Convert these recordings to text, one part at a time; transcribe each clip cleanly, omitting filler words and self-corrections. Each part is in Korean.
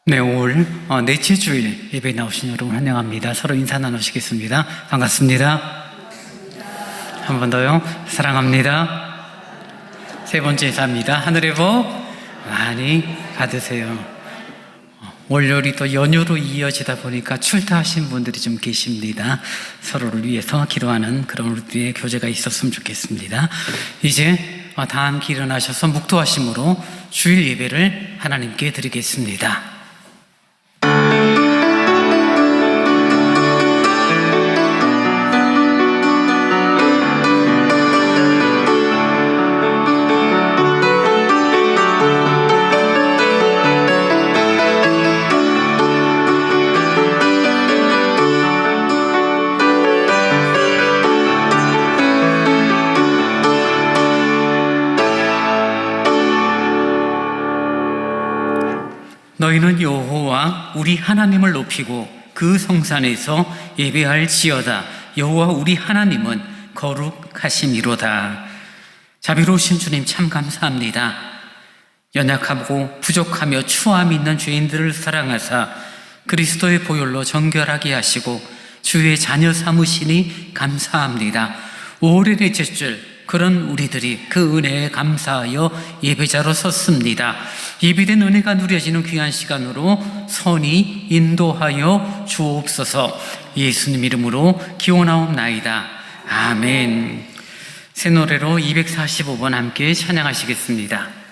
네, 올 넷째 주일 예배에 나오신 여러분 환영합니다. 서로 인사 나누시겠습니다. 반갑습니다. 한 번 더요. 사랑합니다. 세 번째 인사입니다. 하늘의 복 많이 받으세요. 월요일이 또 연휴로 이어지다 보니까 출타하신 분들이 좀 계십니다. 서로를 위해서 기도하는 그런 우리의 교제가 있었으면 좋겠습니다. 이제 다 함께 일어나셔서 묵도하심으로 주일 예배를 하나님께 드리겠습니다. 너희는 여호와 우리 하나님을 높이고 그 성산에서 예배할지어다. 여호와 우리 하나님은 거룩하심이로다. 자비로우신 주님 참 감사합니다. 연약하고 부족하며 추함이 있는 죄인들을 사랑하사 그리스도의 보혈로 정결하게 하시고 주의 자녀 삼으시니 감사합니다. 5월의 넷째 줄 그런 우리들이 그 은혜에 감사하여 예배자로 섰습니다. 예비된 은혜가 누려지는 귀한 시간으로 선히 인도하여 주옵소서. 예수님 이름으로 기원하옵나이다. 아멘. 새 노래로 245번 함께 찬양하시겠습니다.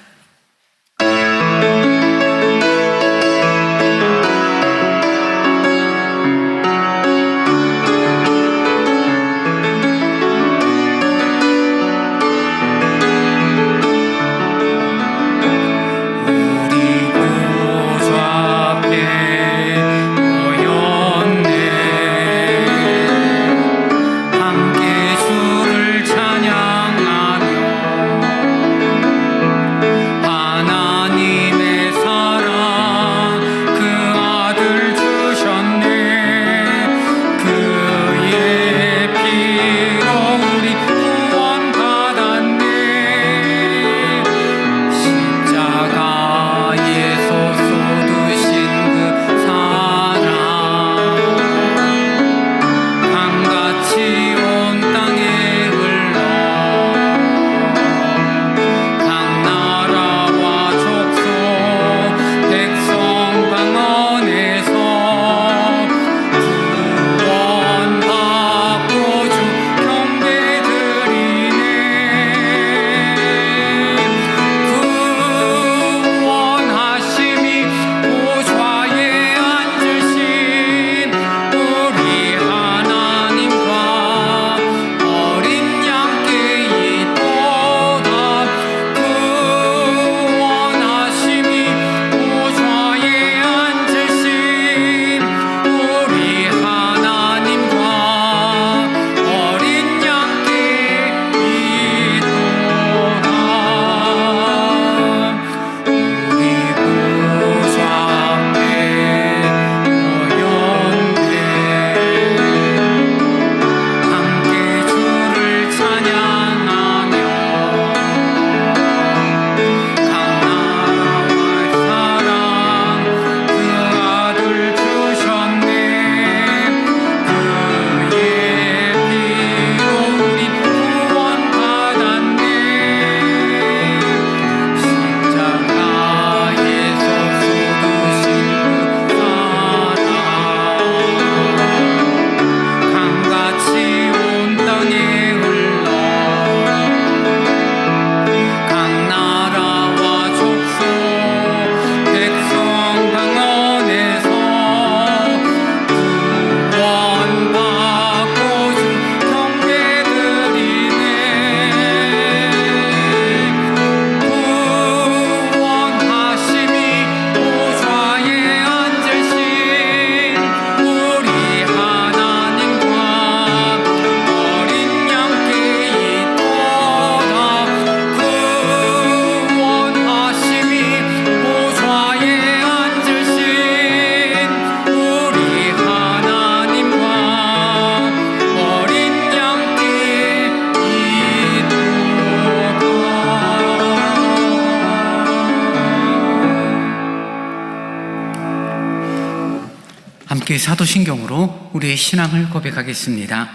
함께 사도신경으로 우리의 신앙을 고백하겠습니다.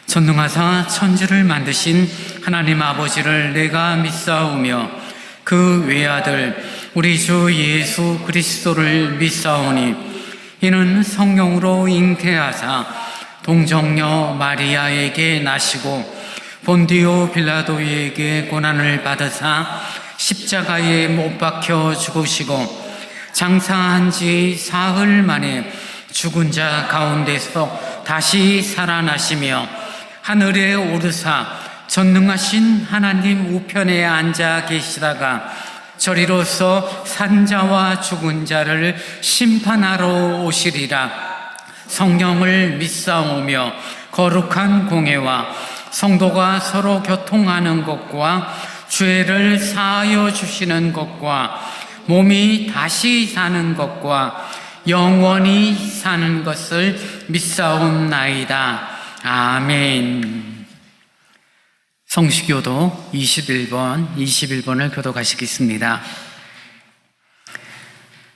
전능하사 천지를 만드신 하나님 아버지를 내가 믿사오며 그 외아들 우리 주 예수 그리스도를 믿사오니 이는 성령으로 잉태하사 동정녀 마리아에게 나시고 본디오 빌라도에게 고난을 받으사 십자가에 못 박혀 죽으시고 장사한 지 사흘 만에 죽은 자 가운데서 다시 살아나시며 하늘에 오르사 전능하신 하나님 우편에 앉아 계시다가 저리로서 산자와 죽은 자를 심판하러 오시리라. 성령을 믿사오며 거룩한 공회와 성도가 서로 교통하는 것과 죄를 사하여 주시는 것과 몸이 다시 사는 것과 영원히 사는 것을 믿사옵나이다. 아멘. 성시교도 21번을 교독하시겠습니다.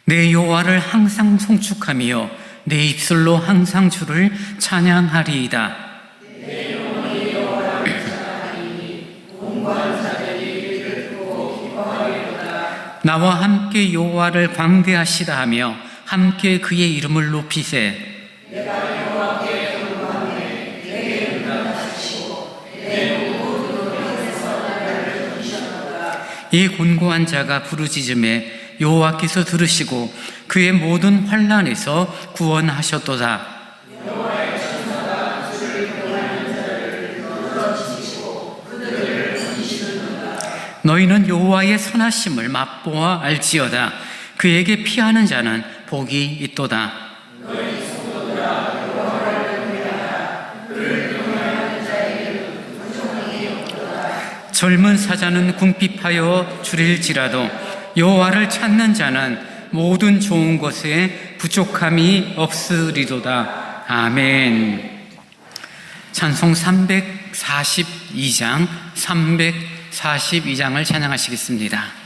내 여호와를 항상 송축하며 내 입술로 항상 주를 찬양하리이다. 내 영혼이 여호와를 찬양하리니 온갖 자들이 이를 보고 기뻐하리로다. 나와 함께 여호와를 광대하시다 하며 함께 그의 이름을 높이세. 내가 여호와께 경배하네. 내게 응답하시고 내 모든 곳에서 나를 부르셨도다. 이 곤고한 자가 부르짖음에 여호와께서 들으시고 그의 모든 환난에서 구원하셨도다. 여호와의 천사가 주를 경외하는 자를 끌어주시고 그들을 건지시는도다. 너희는 여호와의 선하심을 맛보아 알지어다. 그에게 피하는 자는 복이 있도다. 너희 성도들아 여호와를 경외하라. 그를 경외하는 자에게는 부정함이 없도다. 젊은 사자는 궁핍하여 줄일지라도 여호와를 찾는 자는 모든 좋은 것에 부족함이 없으리로다. 아멘. 찬송 342장을 찬양하시겠습니다.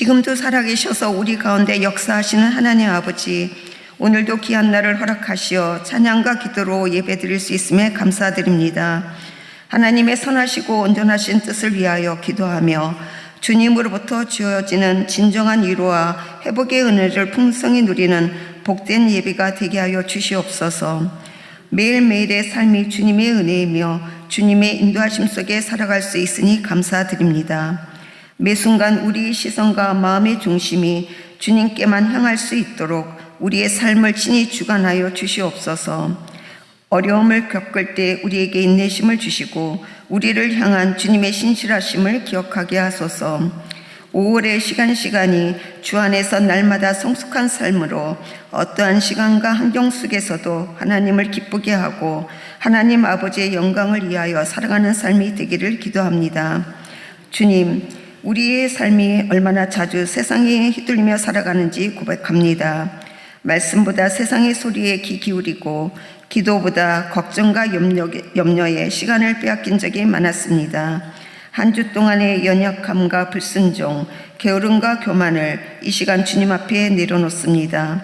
지금도 살아계셔서 우리 가운데 역사하시는 하나님 아버지, 오늘도 귀한 날을 허락하시어 찬양과 기도로 예배드릴 수 있음에 감사드립니다. 하나님의 선하시고 온전하신 뜻을 위하여 기도하며 주님으로부터 주어지는 진정한 위로와 회복의 은혜를 풍성히 누리는 복된 예배가 되게 하여 주시옵소서. 매일매일의 삶이 주님의 은혜이며 주님의 인도하심 속에 살아갈 수 있으니 감사드립니다. 매 순간 우리의 시선과 마음의 중심이 주님께만 향할 수 있도록 우리의 삶을 친히 주관하여 주시옵소서. 어려움을 겪을 때 우리에게 인내심을 주시고 우리를 향한 주님의 신실하심을 기억하게 하소서. 5월의 시간이 주 안에서 날마다 성숙한 삶으로 어떠한 시간과 환경 속에서도 하나님을 기쁘게 하고 하나님 아버지의 영광을 위하여 살아가는 삶이 되기를 기도합니다. 주님, 우리의 삶이 얼마나 자주 세상에 휘둘리며 살아가는지 고백합니다. 말씀보다 세상의 소리에 귀 기울이고 기도보다 걱정과 염려에 시간을 빼앗긴 적이 많았습니다. 한 주 동안의 연약함과 불순종, 게으름과 교만을 이 시간 주님 앞에 내려놓습니다.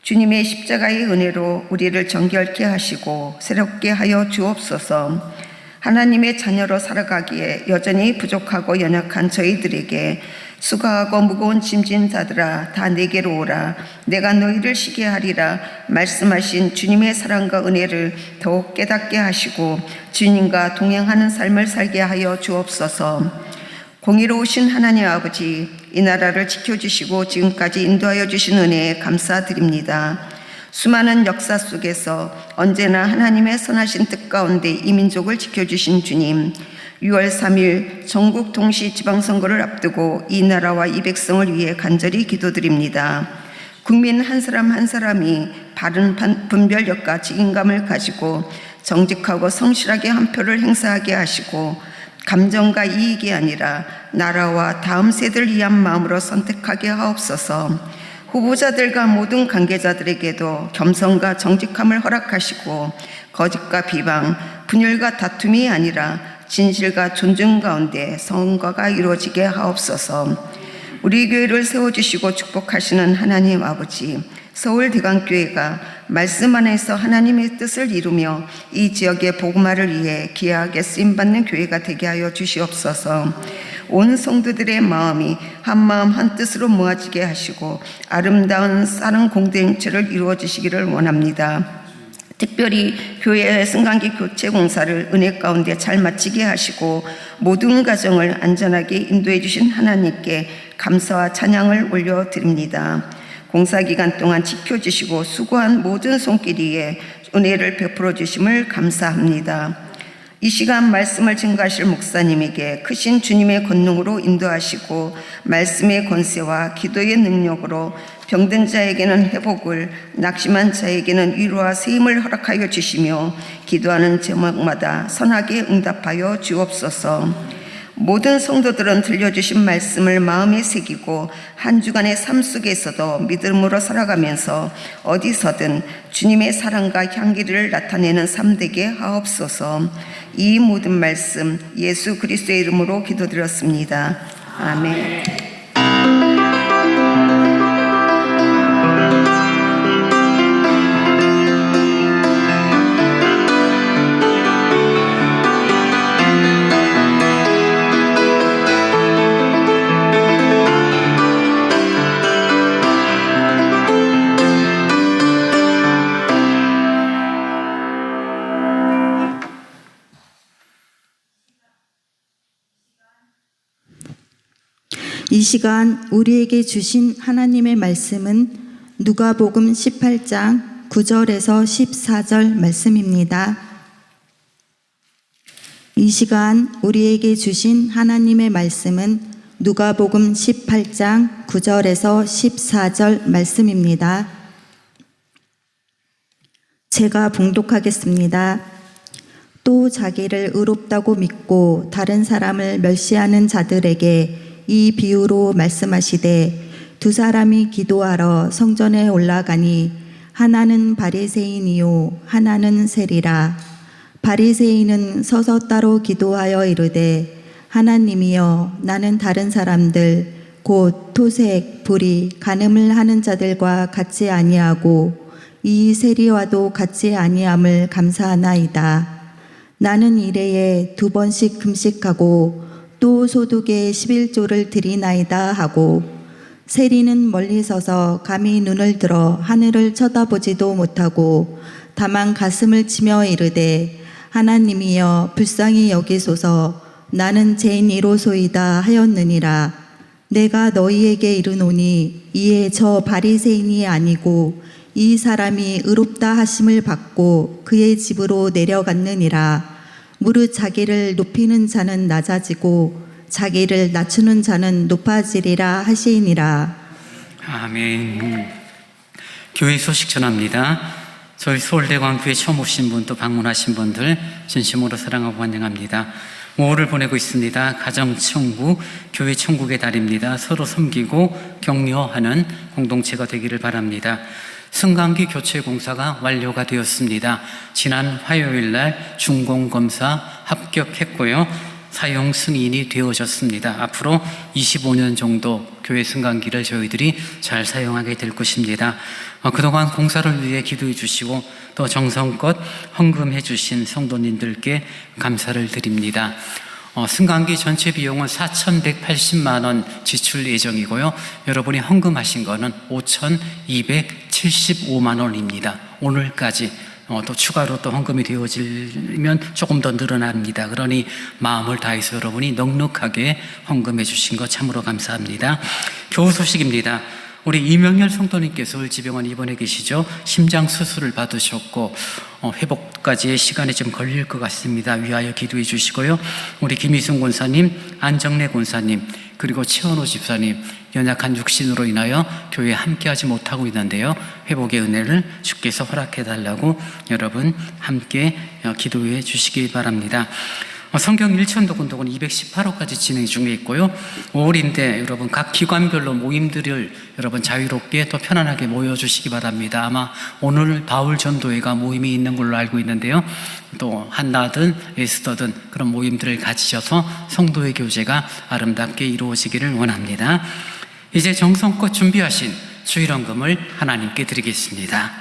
주님의 십자가의 은혜로 우리를 정결케 하시고 새롭게 하여 주옵소서. 하나님의 자녀로 살아가기에 여전히 부족하고 연약한 저희들에게 수고하고 무거운 짐진 자들아 다 내게로 오라 내가 너희를 쉬게 하리라 말씀하신 주님의 사랑과 은혜를 더욱 깨닫게 하시고 주님과 동행하는 삶을 살게 하여 주옵소서. 공의로우신 하나님 아버지, 이 나라를 지켜주시고 지금까지 인도하여 주신 은혜에 감사드립니다. 수많은 역사 속에서 언제나 하나님의 선하신 뜻 가운데 이 민족을 지켜주신 주님, 6월 3일 전국 동시 지방선거를 앞두고 이 나라와 이 백성을 위해 간절히 기도드립니다. 국민 한 사람 한 사람이 바른 분별력과 책임감을 가지고 정직하고 성실하게 한 표를 행사하게 하시고 감정과 이익이 아니라 나라와 다음 세대를 위한 마음으로 선택하게 하옵소서. 후보자들과 모든 관계자들에게도 겸손과 정직함을 허락하시고 거짓과 비방, 분열과 다툼이 아니라 진실과 존중 가운데 선거가 이루어지게 하옵소서. 우리 교회를 세워주시고 축복하시는 하나님 아버지, 서울대강교회가 말씀 안에서 하나님의 뜻을 이루며 이 지역의 복음화를 위해 귀하게 쓰임받는 교회가 되게 하여 주시옵소서. 온 성도들의 마음이 한 마음 한 뜻으로 모아지게 하시고 아름다운 사랑 공동체를 이루어 주시기를 원합니다. 특별히 교회의 승강기 교체 공사를 은혜 가운데 잘 마치게 하시고 모든 가정을 안전하게 인도해 주신 하나님께 감사와 찬양을 올려드립니다. 공사 기간 동안 지켜주시고 수고한 모든 손길 위에 은혜를 베풀어 주심을 감사합니다. 이 시간 말씀을 증거하실 목사님에게 크신 주님의 권능으로 인도하시고 말씀의 권세와 기도의 능력으로 병든 자에게는 회복을, 낙심한 자에게는 위로와 세임을 허락하여 주시며 기도하는 제목마다 선하게 응답하여 주옵소서. 모든 성도들은 들려주신 말씀을 마음에 새기고 한 주간의 삶 속에서도 믿음으로 살아가면서 어디서든 주님의 사랑과 향기를 나타내는 삶 되게 하옵소서. 이 모든 말씀 예수 그리스도의 이름으로 기도드렸습니다. 아멘. 이 시간 우리에게 주신 하나님의 말씀은 누가복음 18장 9절에서 14절 말씀입니다. 이 시간 우리에게 주신 하나님의 말씀은 누가복음 18장 9절에서 14절 말씀입니다. 제가 봉독하겠습니다. 또 자기를 의롭다고 믿고 다른 사람을 멸시하는 자들에게 이 비유로 말씀하시되 두 사람이 기도하러 성전에 올라가니 하나는 바리새인이요 하나는 세리라. 바리새인은 서서 따로 기도하여 이르되 하나님이여 나는 다른 사람들 곧 토색, 불의, 간음을 하는 자들과 같이 아니하고 이 세리와도 같지 아니함을 감사하나이다. 나는 일해에 2번씩 금식하고 또 소득에 11조를 드리나이다 하고 세리는 멀리 서서 감히 눈을 들어 하늘을 쳐다보지도 못하고 다만 가슴을 치며 이르되 하나님이여 불쌍히 여기소서 나는 죄인이로소이다 하였느니라. 내가 너희에게 이르노니 이에 저 바리새인이 아니고 이 사람이 의롭다 하심을 받고 그의 집으로 내려갔느니라. 무릇 자기를 높이는 자는 낮아지고 자기를 낮추는 자는 높아지리라 하시니라. 아멘. 교회 소식 전합니다. 저희 서울대광교회 처음 오신 분 또 방문하신 분들 진심으로 사랑하고 환영합니다. 5월을 보내고 있습니다. 가정천국, 교회 천국의 달입니다. 서로 섬기고 격려하는 공동체가 되기를 바랍니다. 승강기 교체 공사가 완료가 되었습니다. 지난 화요일 날 준공검사 합격했고요. 사용 승인이 되어졌습니다. 앞으로 25년 정도 교회 승강기를 저희들이 잘 사용하게 될 것입니다. 그동안 공사를 위해 기도해 주시고 또 정성껏 헌금해 주신 성도님들께 감사를 드립니다. 승강기 전체 비용은 4,180만 원 지출 예정이고요. 여러분이 헌금하신 거는 5,275만 원입니다. 오늘까지 또 추가로 또 헌금이 되어지면 조금 더 늘어납니다. 그러니 마음을 다해서 여러분이 넉넉하게 헌금해 주신 것 참으로 감사합니다. 교우 소식입니다. 우리 이명렬 성도님께서 을지병원 입원해 계시죠. 심장 수술을 받으셨고 회복까지의 시간이 좀 걸릴 것 같습니다. 위하여 기도해 주시고요. 우리 김희순 권사님, 안정래 권사님, 그리고 최원호 집사님 연약한 육신으로 인하여 교회에 함께하지 못하고 있는데요. 회복의 은혜를 주께서 허락해 달라고 여러분 함께 기도해 주시기 바랍니다. 성경 1천도군독은 218호까지 진행 중에 있고요. 5월인데 여러분 각 기관별로 모임들을 여러분 자유롭게 또 편안하게 모여주시기 바랍니다. 아마 오늘 바울 전도회가 모임이 있는 걸로 알고 있는데요. 또 한나든 에스더든 그런 모임들을 가지셔서 성도의 교제가 아름답게 이루어지기를 원합니다. 이제 정성껏 준비하신 주일헌금을 하나님께 드리겠습니다.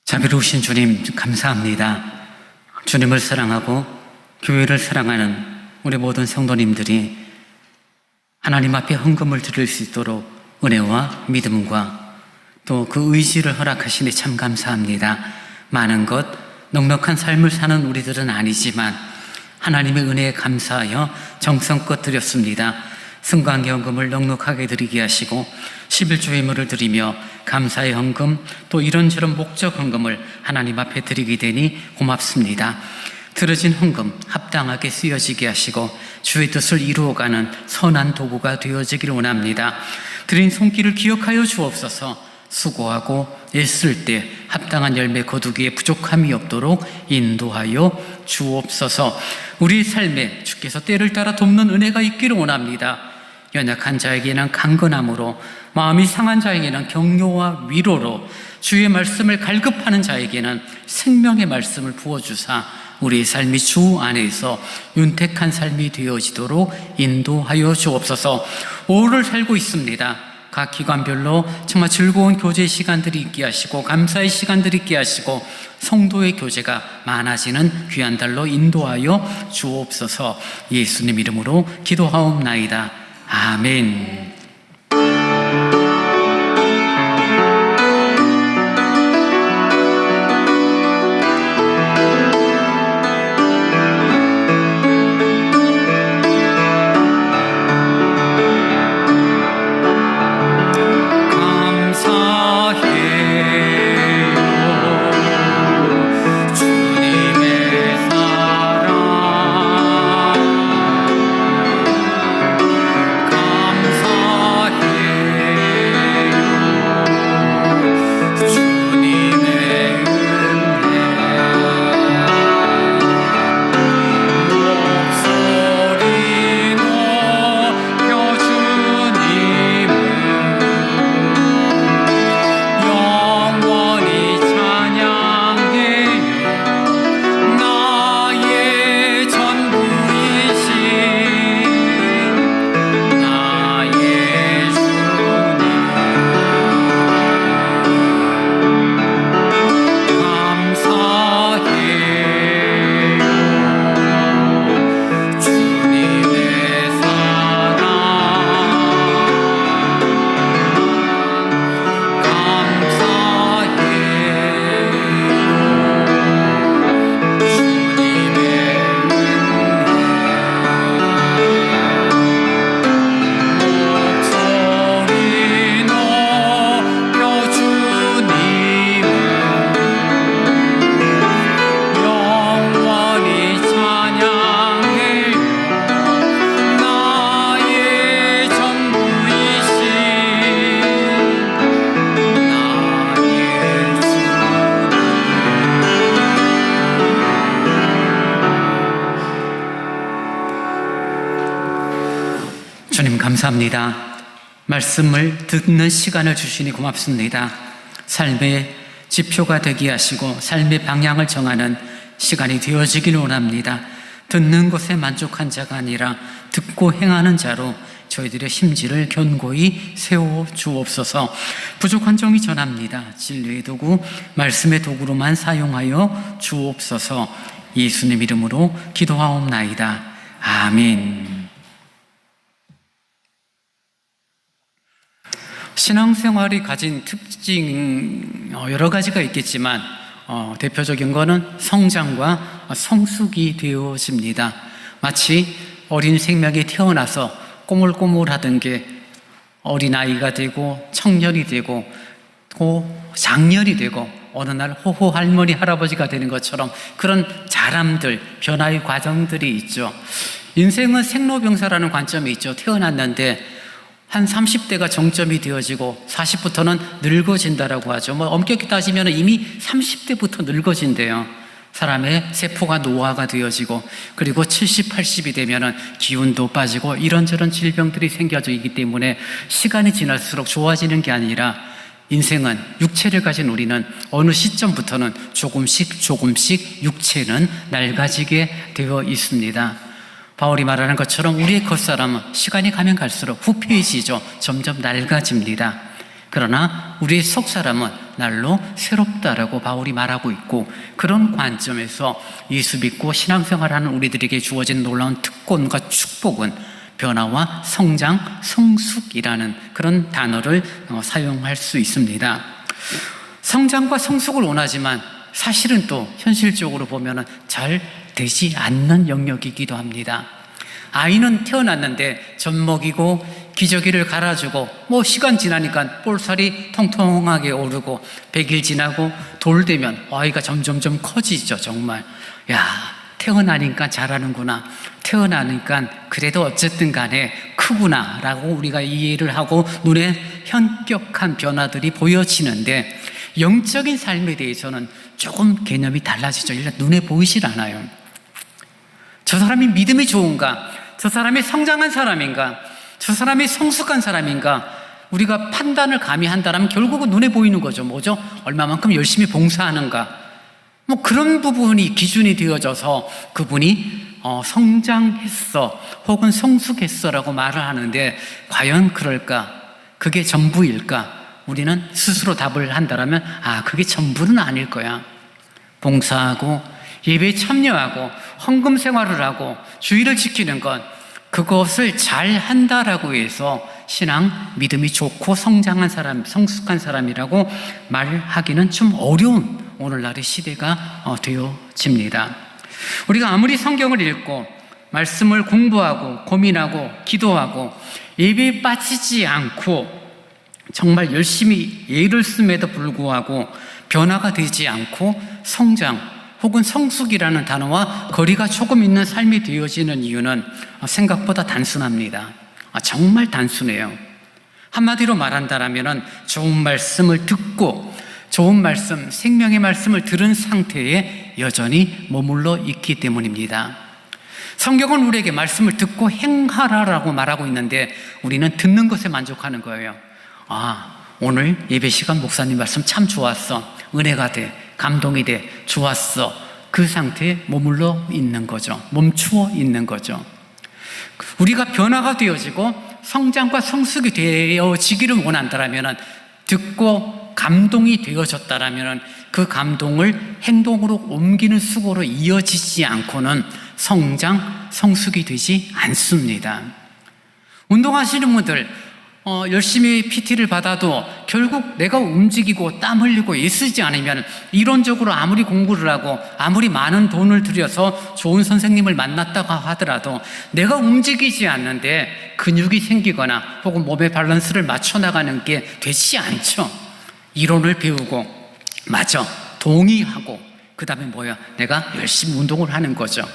자비로우신 주님 감사합니다. 주님을 사랑하고 교회를 사랑하는 우리 모든 성도님들이 하나님 앞에 헌금을 드릴 수 있도록 은혜와 믿음과 또 그 의지를 허락하시니 참 감사합니다. 많은 것 넉넉한 삶을 사는 우리들은 아니지만 하나님의 은혜에 감사하여 정성껏 드렸습니다. 승강기 헌금을 넉넉하게 드리게 하시고 11조의 물을 드리며 감사의 헌금 또 이런저런 목적 헌금을 하나님 앞에 드리게 되니 고맙습니다. 들어진 헌금 합당하게 쓰여지게 하시고 주의 뜻을 이루어가는 선한 도구가 되어지기를 원합니다. 드린 손길을 기억하여 주옵소서. 수고하고 애쓸 때 합당한 열매 거두기에 부족함이 없도록 인도하여 주옵소서. 우리 삶에 주께서 때를 따라 돕는 은혜가 있기를 원합니다. 연약한 자에게는 강건함으로, 마음이 상한 자에게는 격려와 위로로, 주의 말씀을 갈급하는 자에게는 생명의 말씀을 부어주사 우리의 삶이 주 안에서 윤택한 삶이 되어지도록 인도하여 주옵소서. 5월을 살고 있습니다. 각 기관별로 정말 즐거운 교제 시간들이 있게 하시고 감사의 시간들이 있게 하시고 성도의 교제가 많아지는 귀한 달로 인도하여 주옵소서. 예수님 이름으로 기도하옵나이다. 아멘. 주님 감사합니다. 말씀을 듣는 시간을 주시니 고맙습니다. 삶의 지표가 되게 하시고 삶의 방향을 정하는 시간이 되어지기를 원합니다. 듣는 것에 만족한 자가 아니라 듣고 행하는 자로 저희들의 심지를 견고히 세워 주옵소서. 부족한 종이 전합니다. 진리의 도구, 말씀의 도구로만 사용하여 주옵소서. 예수님 이름으로 기도하옵나이다. 아멘. 신앙생활이 가진 특징 여러 가지가 있겠지만 대표적인 거는 성장과 성숙이 되어집니다. 마치 어린 생명이 태어나서 꼬물꼬물하던 게 어린아이가 되고 청년이 되고 또 장년이 되고 어느 날 호호 할머니 할아버지가 되는 것처럼 그런 자람들, 변화의 과정들이 있죠. 인생은 생로병사라는 관점이 있죠. 태어났는데 한 30대가 정점이 되어지고 40부터는 늙어진다라고 하죠. 엄격히 따지면 이미 30대부터 늙어진대요. 사람의 세포가 노화가 되어지고 그리고 70, 80이 되면 기운도 빠지고 이런저런 질병들이 생겨지기 때문에 시간이 지날수록 좋아지는 게 아니라 인생은 육체를 가진 우리는 어느 시점부터는 조금씩 육체는 낡아지게 되어 있습니다. 바울이 말하는 것처럼 우리의 겉사람은 시간이 가면 갈수록 후패해지죠. 점점 낡아집니다. 그러나 우리의 속사람은 날로 새롭다라고 바울이 말하고 있고 그런 관점에서 예수 믿고 신앙생활하는 우리들에게 주어진 놀라운 특권과 축복은 변화와 성장, 성숙이라는 그런 단어를 사용할 수 있습니다. 성장과 성숙을 원하지만 사실은 또 현실적으로 보면 잘 되지 않는 영역이기도 합니다. 아이는 태어났는데 젖 먹이고 기저귀를 갈아주고 시간 지나니까 볼살이 통통하게 오르고 100일 지나고 돌 되면 아이가 점점점 커지죠. 정말 태어나니까 잘하는구나, 태어나니까 그래도 어쨌든 간에 크구나 라고 우리가 이해를 하고 눈에 현격한 변화들이 보여지는데 영적인 삶에 대해서는 조금 개념이 달라지죠. 일단 눈에 보이질 않아요. 저 사람이 믿음이 좋은가? 저 사람이 성장한 사람인가? 저 사람이 성숙한 사람인가? 우리가 판단을 감히 한다면 결국은 눈에 보이는 거죠. 뭐죠? 얼마만큼 열심히 봉사하는가? 그런 부분이 기준이 되어져서 그분이 성장했어 혹은 성숙했어 라고 말을 하는데 과연 그럴까? 그게 전부일까? 우리는 스스로 답을 한다면 그게 전부는 아닐 거야. 봉사하고 예배에 참여하고 헌금 생활을 하고 주의를 지키는 것, 그것을 잘 한다라고 해서 신앙 믿음이 좋고 성장한 사람, 성숙한 사람이라고 말하기는 좀 어려운 오늘날의 시대가 되어집니다. 우리가 아무리 성경을 읽고 말씀을 공부하고 고민하고 기도하고 예배에 빠지지 않고 정말 열심히 예를 씀에도 불구하고 변화가 되지 않고 성장 혹은 성숙이라는 단어와 거리가 조금 있는 삶이 되어지는 이유는 생각보다 단순합니다. 정말 단순해요. 한마디로 말한다면 좋은 말씀을 듣고 좋은 말씀, 생명의 말씀을 들은 상태에 여전히 머물러 있기 때문입니다. 성경은 우리에게 말씀을 듣고 행하라라고 말하고 있는데 우리는 듣는 것에 만족하는 거예요. 오늘 예배 시간 목사님 말씀 참 좋았어. 은혜가 돼. 감동이 돼. 좋았어. 그 상태에 머물러 있는 거죠. 멈추어 있는 거죠. 우리가 변화가 되어지고 성장과 성숙이 되어지기를 원한다면, 듣고 감동이 되어졌다면 그 감동을 행동으로 옮기는 수고로 이어지지 않고는 성장, 성숙이 되지 않습니다. 운동하시는 분들 열심히 PT를 받아도 결국 내가 움직이고 땀 흘리고 애쓰지 않으면 이론적으로 아무리 공부를 하고 아무리 많은 돈을 들여서 좋은 선생님을 만났다고 하더라도 내가 움직이지 않는데 근육이 생기거나 혹은 몸의 밸런스를 맞춰 나가는 게 되지 않죠. 이론을 배우고 맞아 동의하고 그 다음에 내가 열심히 운동을 하는 거죠.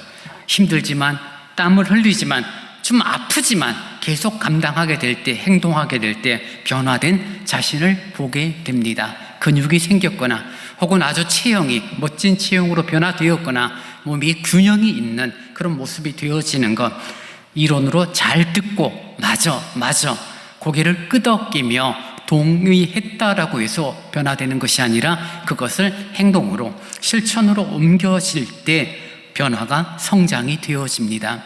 힘들지만 땀을 흘리지만 좀 아프지만 계속 감당하게 될 때, 행동하게 될 때 변화된 자신을 보게 됩니다. 근육이 생겼거나 혹은 아주 체형이 멋진 체형으로 변화되었거나 몸이 균형이 있는 그런 모습이 되어지는 것, 이론으로 잘 듣고 맞아 고개를 끄덕이며 동의했다라고 해서 변화되는 것이 아니라 그것을 행동으로 실천으로 옮겨질 때 변화가 성장이 되어집니다.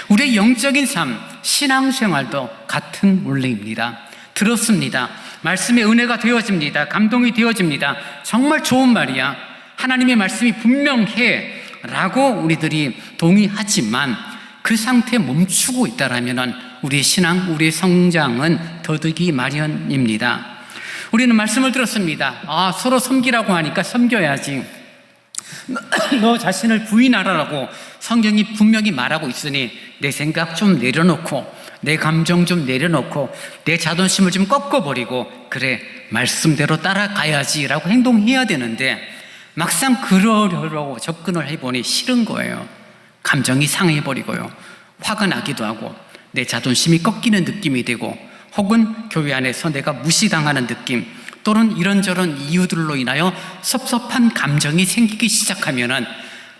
우리의 영적인 삶, 신앙생활도 같은 원리입니다. 들었습니다. 말씀의 은혜가 되어집니다. 감동이 되어집니다. 정말 좋은 말이야. 하나님의 말씀이 분명해 라고 우리들이 동의하지만 그 상태에 멈추고 있다면 우리의 신앙, 우리의 성장은 더디기 마련입니다. 우리는 말씀을 들었습니다. 서로 섬기라고 하니까 섬겨야지. 너 자신을 부인하라고 성경이 분명히 말하고 있으니 내 생각 좀 내려놓고 내 감정 좀 내려놓고 내 자존심을 좀 꺾어버리고 그래 말씀대로 따라가야지 라고 행동해야 되는데 막상 그러려고 접근을 해보니 싫은 거예요. 감정이 상해버리고요. 화가 나기도 하고 내 자존심이 꺾이는 느낌이 되고 혹은 교회 안에서 내가 무시당하는 느낌 또는 이런저런 이유들로 인하여 섭섭한 감정이 생기기 시작하면은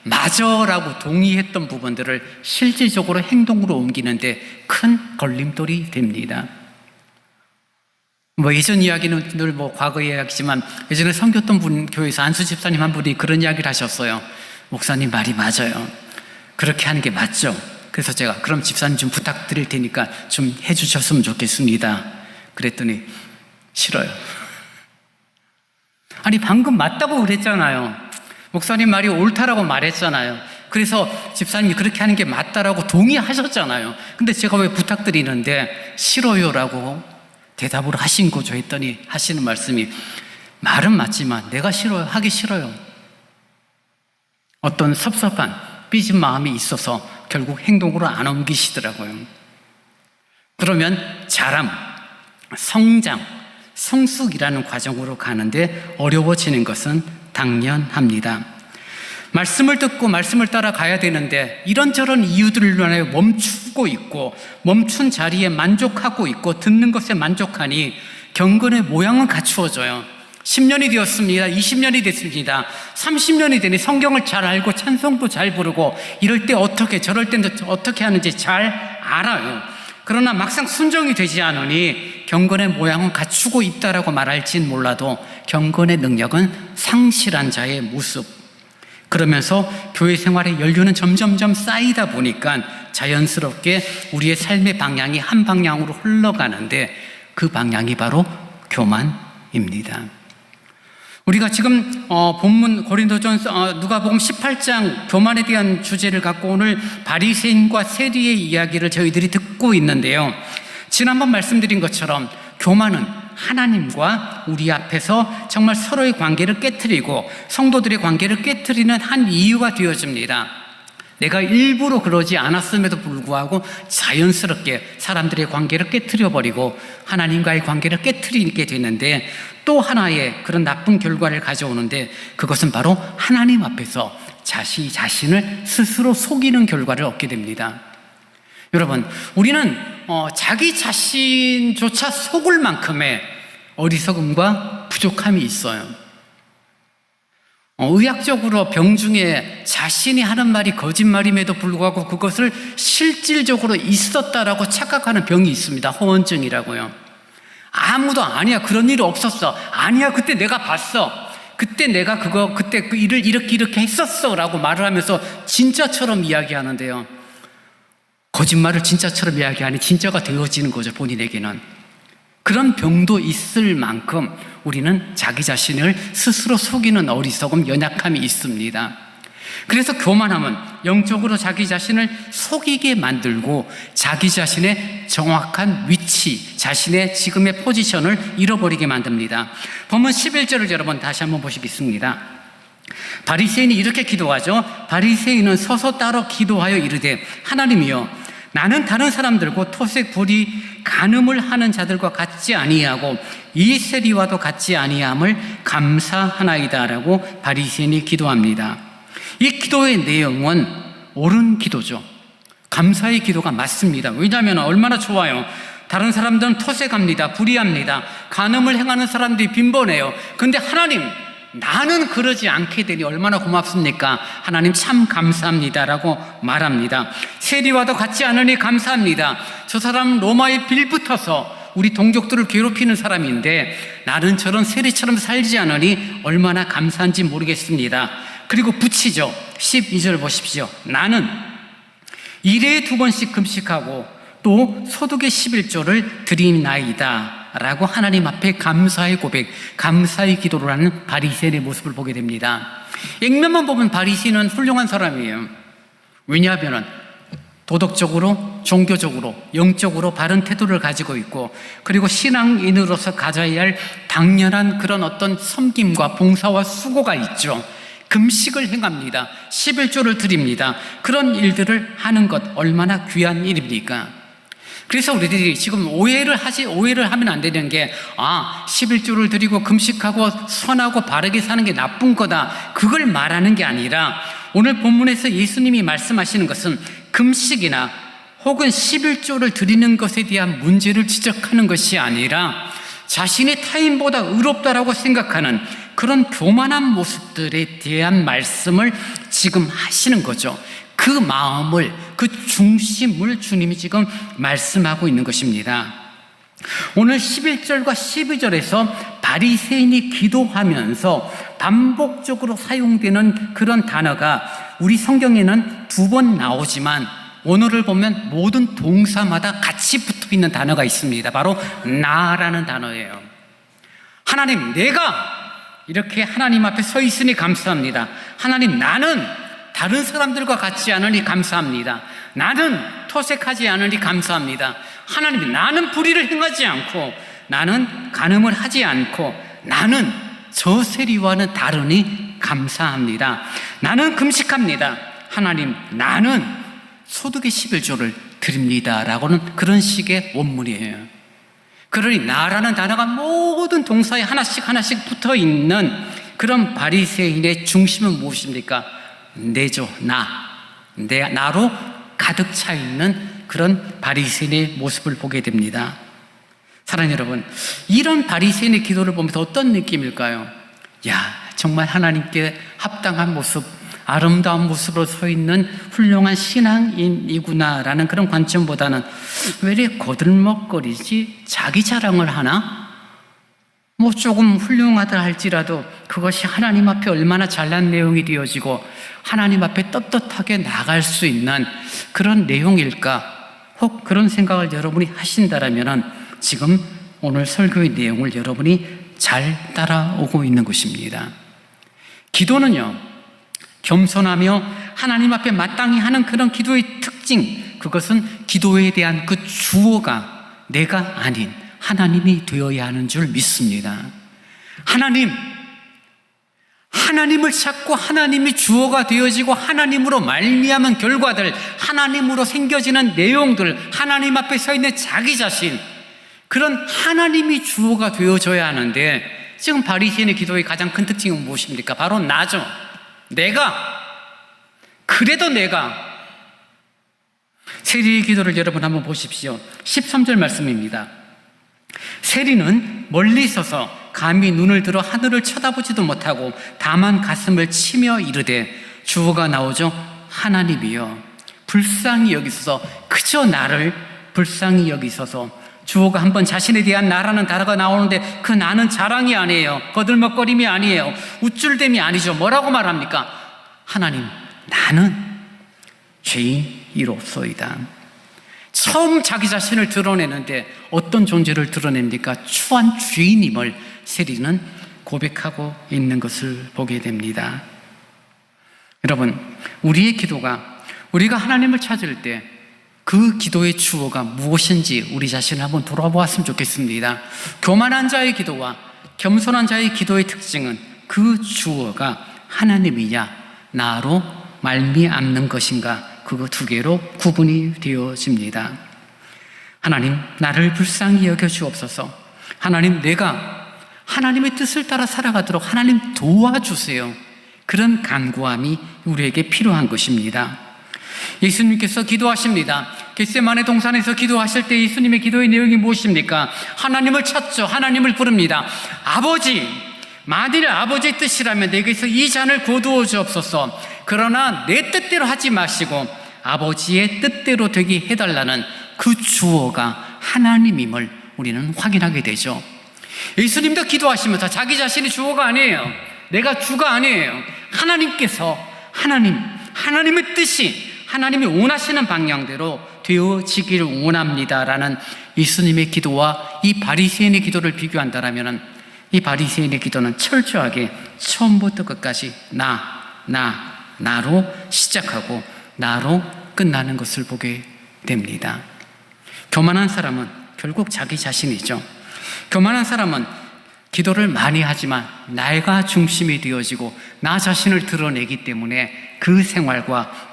맞아라고 동의했던 부분들을 실질적으로 행동으로 옮기는데 큰 걸림돌이 됩니다. 예전 이야기는 늘 과거 이야기지만 예전에 섬겼던 교회에서 안수 집사님 한 분이 그런 이야기를 하셨어요. 목사님 말이 맞아요. 그렇게 하는 게 맞죠. 그래서 제가 그럼 집사님 좀 부탁드릴 테니까 좀 해주셨으면 좋겠습니다. 그랬더니 싫어요. 아니 방금 맞다고 그랬잖아요. 목사님 말이 옳다라고 말했잖아요. 그래서 집사님이 그렇게 하는 게 맞다라고 동의하셨잖아요. 근데 제가 왜 부탁드리는데 싫어요라고 대답을 하신 거죠 했더니 하시는 말씀이 말은 맞지만 내가 싫어요. 하기 싫어요. 어떤 섭섭한 삐진 마음이 있어서 결국 행동으로 안 옮기시더라고요. 그러면 자람, 성장, 성숙이라는 과정으로 가는데 어려워지는 것은 당연합니다. 말씀을 듣고 말씀을 따라가야 되는데 이런저런 이유들로 인하여 멈추고 있고 멈춘 자리에 만족하고 있고 듣는 것에 만족하니 경건의 모양은 갖추어져요. 10년이 되었습니다. 20년이 됐습니다. 30년이 되니 성경을 잘 알고 찬송도 잘 부르고 이럴 때 어떻게 저럴 때 어떻게 하는지 잘 알아요. 그러나 막상 순종이 되지 않으니 경건의 모양은 갖추고 있다라고 말할진 몰라도 경건의 능력은 상실한 자의 모습. 그러면서 교회 생활의 연륜은 점점점 쌓이다 보니까 자연스럽게 우리의 삶의 방향이 한 방향으로 흘러가는데 그 방향이 바로 교만입니다. 우리가 지금 본문 고린도전서 누가복음 18장 교만에 대한 주제를 갖고 오늘 바리새인과 세리의 이야기를 저희들이 듣고 있는데요. 지난번 말씀드린 것처럼 교만은 하나님과 우리 앞에서 정말 서로의 관계를 깨트리고 성도들의 관계를 깨트리는 한 이유가 되어집니다. 내가 일부러 그러지 않았음에도 불구하고 자연스럽게 사람들의 관계를 깨트려버리고 하나님과의 관계를 깨트리게 되는데, 또 하나의 그런 나쁜 결과를 가져오는데, 그것은 바로 하나님 앞에서 자신을 스스로 속이는 결과를 얻게 됩니다. 여러분, 우리는 자기 자신조차 속을 만큼의 어리석음과 부족함이 있어요. 의학적으로 병 중에 자신이 하는 말이 거짓말임에도 불구하고 그것을 실질적으로 있었다라고 착각하는 병이 있습니다. 호언증이라고요. 아무도 아니야, 그런 일이 없었어, 아니야, 그때 내가 봤어, 그때 내가 그때 그 일을 이렇게 했었어 라고 말을 하면서 진짜처럼 이야기하는데요, 거짓말을 진짜처럼 이야기하니 진짜가 되어지는 거죠. 본인에게는 그런 병도 있을 만큼 우리는 자기 자신을 스스로 속이는 어리석음, 연약함이 있습니다. 그래서 교만함은 영적으로 자기 자신을 속이게 만들고 자기 자신의 정확한 위치, 자신의 지금의 포지션을 잃어버리게 만듭니다. 본문 11절을 여러분 다시 한번 보시겠습니다. 바리새인이 이렇게 기도하죠. 바리새인은 서서 따로 기도하여 이르되, 하나님이여, 나는 다른 사람들과 토색, 불의, 간음을 하는 자들과 같지 아니하고 이 세리와도 같지 아니함을 감사하나이다 라고 바리새인이 기도합니다. 이 기도의 내용은 옳은 기도죠. 감사의 기도가 맞습니다. 왜냐하면 얼마나 좋아요. 다른 사람들은 토색합니다, 불의합니다, 간음을 행하는 사람들이 빈번해요. 근데 하나님, 나는 그러지 않게 되니 얼마나 고맙습니까? 하나님 참 감사합니다라고 말합니다. 세리와도 같지 않으니 감사합니다. 저 사람은 로마에 빌붙어서 우리 동족들을 괴롭히는 사람인데 나는 저런 세리처럼 살지 않으니 얼마나 감사한지 모르겠습니다. 그리고 붙이죠. 12절 보십시오. 나는 일에 2번씩 금식하고 또 소득의 11조를 드리나이다 라고 하나님 앞에 감사의 고백, 감사의 기도를 하는 바리새인의 모습을 보게 됩니다. 액면만 보면 바리새인은 훌륭한 사람이에요. 왜냐하면 도덕적으로, 종교적으로, 영적으로 바른 태도를 가지고 있고, 그리고 신앙인으로서 가져야 할 당연한 그런 어떤 섬김과 봉사와 수고가 있죠. 금식을 행합니다. 11조를 드립니다. 그런 일들을 하는 것 얼마나 귀한 일입니까? 그래서 우리들이 지금 오해를 하면 안 되는 게, 11조를 드리고 금식하고 선하고 바르게 사는 게 나쁜 거다, 그걸 말하는 게 아니라, 오늘 본문에서 예수님이 말씀하시는 것은 금식이나 혹은 11조를 드리는 것에 대한 문제를 지적하는 것이 아니라 자신의 타인보다 의롭다라고 생각하는 그런 교만한 모습들에 대한 말씀을 지금 하시는 거죠. 그 마음을, 그 중심을 주님이 지금 말씀하고 있는 것입니다. 오늘 11절과 12절에서 바리새인이 기도하면서 반복적으로 사용되는 그런 단어가 우리 성경에는 2번 나오지만 오늘을 보면 모든 동사마다 같이 붙어 있는 단어가 있습니다. 바로 나라는 단어예요. 하나님, 내가 이렇게 하나님 앞에 서 있으니 감사합니다. 하나님, 나는 다른 사람들과 같지 않으니 감사합니다. 나는 토색하지 않으니 감사합니다. 하나님, 나는 불의를 행하지 않고, 나는 간음을 하지 않고, 나는 저 세리와는 다르니 감사합니다. 나는 금식합니다. 하나님, 나는 소득의 11조를 드립니다 라고는 그런 식의 원문이에요. 그러니 나라는 단어가 모든 동사에 하나씩 붙어 있는 그런 바리새인의 중심은 무엇입니까? 내죠, 나로 가득 차 있는 그런 바리새인의 모습을 보게 됩니다. 사랑하는 여러분, 이런 바리새인의 기도를 보면서 어떤 느낌일까요? 정말 하나님께 합당한 모습, 아름다운 모습으로 서 있는 훌륭한 신앙인이구나라는 그런 관점보다는 왜 이렇게 거들먹거리지? 자기 자랑을 하나? 조금 훌륭하다 할지라도 그것이 하나님 앞에 얼마나 잘난 내용이 되어지고 하나님 앞에 떳떳하게 나갈 수 있는 그런 내용일까? 혹 그런 생각을 여러분이 하신다면 지금 오늘 설교의 내용을 여러분이 잘 따라오고 있는 것입니다. 기도는요, 겸손하며 하나님 앞에 마땅히 하는 그런 기도의 특징, 그것은 기도에 대한 그 주어가 내가 아닌 하나님이 되어야 하는 줄 믿습니다. 하나님을 찾고 하나님이 주어가 되어지고 하나님으로 말미암은 결과들, 하나님으로 생겨지는 내용들, 하나님 앞에 서 있는 자기 자신, 그런 하나님이 주어가 되어져야 하는데, 지금 바리새인의 기도의 가장 큰 특징은 무엇입니까? 바로 나죠. 그래도 내가. 세리의 기도를 여러분 한번 보십시오. 13절 말씀입니다. 세리는 멀리 서서 감히 눈을 들어 하늘을 쳐다보지도 못하고 다만 가슴을 치며 이르되, 주어가 나오죠. 하나님이여 불쌍히 여기소서. 그저 나를 불쌍히 여기소서. 주어가 한번 자신에 대한 나라는 단어가 나오는데 그 나는 자랑이 아니에요. 거들먹거림이 아니에요. 우쭐댐이 아니죠. 뭐라고 말합니까? 하나님, 나는 죄인이로소이다. 처음 자기 자신을 드러내는데 어떤 존재를 드러냅니까? 추한 죄인임을 세리는 고백하고 있는 것을 보게 됩니다. 여러분, 우리의 기도가, 우리가 하나님을 찾을 때 그 기도의 주어가 무엇인지 우리 자신을 한번 돌아보았으면 좋겠습니다. 교만한 자의 기도와 겸손한 자의 기도의 특징은 그 주어가 하나님이냐 나로 말미암는 것인가, 그거 두 개로 구분이 되어집니다. 하나님, 나를 불쌍히 여겨주옵소서. 하나님, 내가 하나님의 뜻을 따라 살아가도록 하나님 도와주세요. 그런 간구함이 우리에게 필요한 것입니다. 예수님께서 기도하십니다. 겟세마네 동산에서 기도하실 때 예수님의 기도의 내용이 무엇입니까? 하나님을 찾죠. 하나님을 부릅니다. 아버지, 만일 아버지의 뜻이라면 내게서 이 잔을 거두어 주옵소서. 그러나 내 뜻대로 하지 마시고 아버지의 뜻대로 되게 해달라는 그 주어가 하나님임을 우리는 확인하게 되죠. 예수님도 기도하시면서 자기 자신이 주어가 아니에요. 내가 주가 아니에요. 하나님께서 하나님의 뜻이 하나님이 원하시는 방향대로 되어지기를 원합니다라는 예수님의 기도와 이 바리새인의 기도를 비교한다면, 이 바리새인의 기도는 철저하게 처음부터 끝까지 나로 시작하고 나로 끝나는 것을 보게 됩니다. 교만한 사람은 결국 자기 자신이죠. 교만한 사람은 기도를 많이 하지만 내가 중심이 되어지고 나 자신을 드러내기 때문에 그 생활과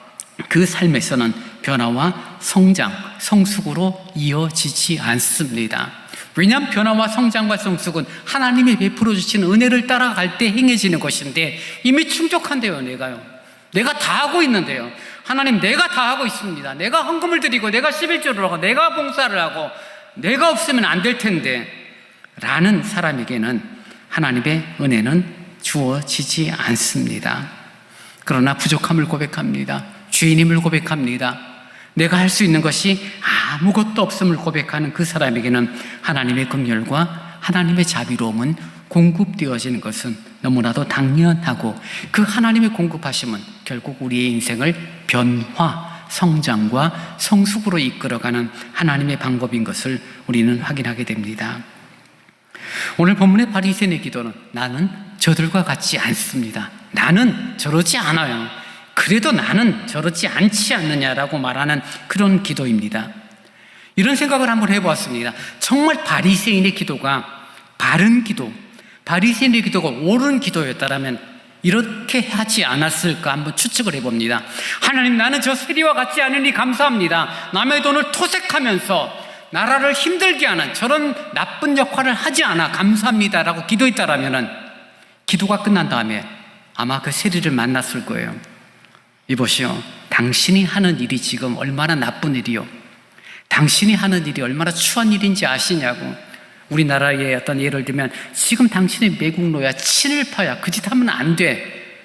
그 삶에서는 변화와 성장, 성숙으로 이어지지 않습니다. 왜냐하면 변화와 성장과 성숙은 하나님이 베풀어 주신 은혜를 따라갈 때 행해지는 것인데, 이미 충족한데요. 내가 다 하고 있는데요. 하나님, 내가 다 하고 있습니다. 내가 헌금을 드리고 내가 11조를 하고 내가 봉사를 하고 내가 없으면 안 될 텐데 라는 사람에게는 하나님의 은혜는 주어지지 않습니다. 그러나 부족함을 고백합니다. 죄인임을 고백합니다. 내가 할 수 있는 것이 아무것도 없음을 고백하는 그 사람에게는 하나님의 긍휼과 하나님의 자비로움은 공급되어지는 것은 너무나도 당연하고, 그 하나님의 공급하심은 결국 우리의 인생을 변화, 성장과 성숙으로 이끌어가는 하나님의 방법인 것을 우리는 확인하게 됩니다. 오늘 본문의 바리새인의 기도는 나는 저들과 같지 않습니다. 나는 저러지 않아요. 그래도 나는 저러지 않지 않느냐라고 말하는 그런 기도입니다. 이런 생각을 한번 해보았습니다. 정말 바리새인의 기도가 바른 기도, 바리새인의 기도가 옳은 기도였다면 이렇게 하지 않았을까 한번 추측을 해봅니다. 하나님, 나는 저 세리와 같지 않으니 감사합니다. 남의 돈을 토색하면서 나라를 힘들게 하는 저런 나쁜 역할을 하지 않아 감사합니다라고 기도했다라면, 기도가 끝난 다음에 아마 그 세리를 만났을 거예요. 이보시오, 당신이 하는 일이 지금 얼마나 나쁜 일이요, 당신이 하는 일이 얼마나 추한 일인지 아시냐고. 우리나라의 어떤 예를 들면, 지금 당신의 매국노야, 친일파야, 그 짓 하면 안 돼.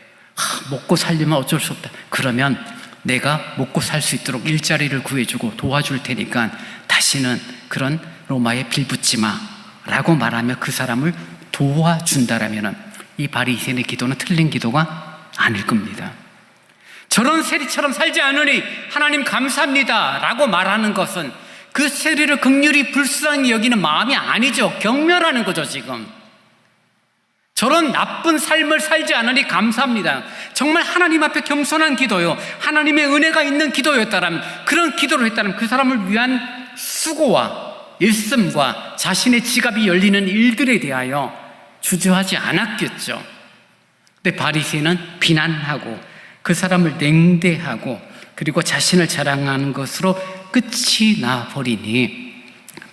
먹고 살려면 어쩔 수 없다. 그러면 내가 먹고 살 수 있도록 일자리를 구해주고 도와줄 테니까 다시는 그런 로마에 빌붙지 마 라고 말하며 그 사람을 도와준다라면 이 바리새인의 기도는 틀린 기도가 아닐 겁니다. 저런 세리처럼 살지 않으니 하나님 감사합니다 라고 말하는 것은 그 세리를 긍휼히 불쌍히 여기는 마음이 아니죠. 경멸하는 거죠, 지금. 저런 나쁜 삶을 살지 않으니 감사합니다. 정말 하나님 앞에 겸손한 기도요, 하나님의 은혜가 있는 기도였다면, 그런 기도를 했다면 그 사람을 위한 수고와 일씀과 자신의 지갑이 열리는 일들에 대하여 주저하지 않았겠죠. 근데 바리새인은 비난하고 그 사람을 냉대하고 그리고 자신을 자랑하는 것으로 끝이 나버리니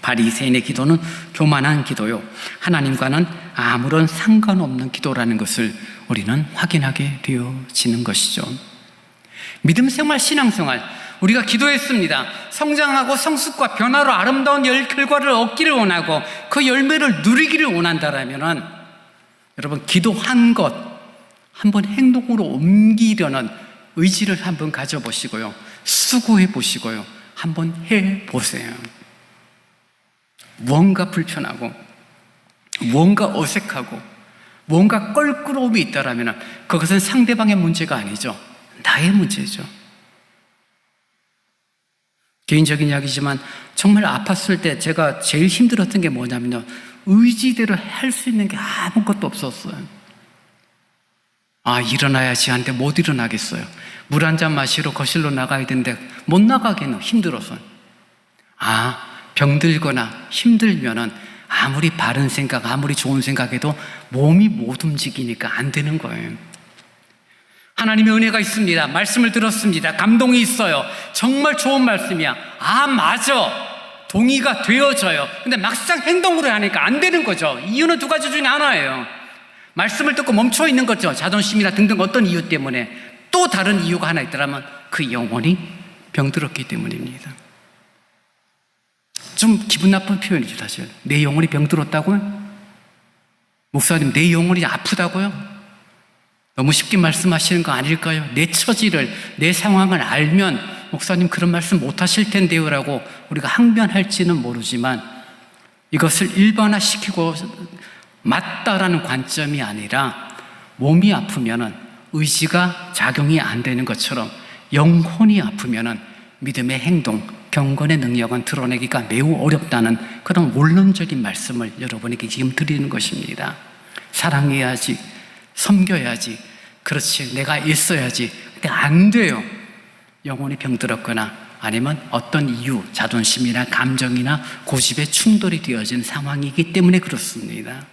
바리새인의 기도는 교만한 기도요, 하나님과는 아무런 상관없는 기도라는 것을 우리는 확인하게 되어지는 것이죠. 믿음 생활, 신앙 생활, 우리가 기도했습니다. 성장하고 성숙과 변화로 아름다운 결과를 얻기를 원하고 그 열매를 누리기를 원한다라면은 여러분, 기도한 것 한번 행동으로 옮기려는 의지를 한번 가져보시고요, 수고해 보시고요, 한번 해보세요. 무언가 불편하고 무언가 어색하고 무언가 껄끄러움이 있다라면 그것은 상대방의 문제가 아니죠, 나의 문제죠. 개인적인 이야기지만 정말 아팠을 때 제가 제일 힘들었던 게 뭐냐면요, 의지대로 할 수 있는 게 아무것도 없었어요. 일어나야지 하는데 못 일어나겠어요. 물 한 잔 마시러 거실로 나가야 되는데 못 나가겠노, 힘들어서. 병들거나 힘들면은 아무리 바른 생각, 아무리 좋은 생각해도 몸이 못 움직이니까 안 되는 거예요. 하나님의 은혜가 있습니다. 말씀을 들었습니다. 감동이 있어요. 정말 좋은 말씀이야. 맞아. 동의가 되어져요. 근데 막상 행동으로 하니까 안 되는 거죠. 이유는 두 가지 중에 하나예요. 말씀을 듣고 멈춰 있는 거죠. 자존심이나 등등 어떤 이유 때문에. 또 다른 이유가 하나 있더라면 그 영혼이 병들었기 때문입니다. 좀 기분 나쁜 표현이죠, 사실. 내 영혼이 병들었다고요? 목사님, 내 영혼이 아프다고요? 너무 쉽게 말씀하시는 거 아닐까요? 내 처지를, 내 상황을 알면 목사님 그런 말씀 못 하실 텐데요 라고 우리가 항변할지는 모르지만, 이것을 일반화시키고 맞다라는 관점이 아니라 몸이 아프면은 의지가 작용이 안 되는 것처럼 영혼이 아프면은 믿음의 행동, 경건의 능력은 드러내기가 매우 어렵다는 그런 원론적인 말씀을 여러분에게 지금 드리는 것입니다. 사랑해야지, 섬겨야지, 그렇지, 내가 있어야지. 근데 안 돼요. 영혼이 병들었거나 아니면 어떤 이유, 자존심이나 감정이나 고집에 충돌이 되어진 상황이기 때문에 그렇습니다.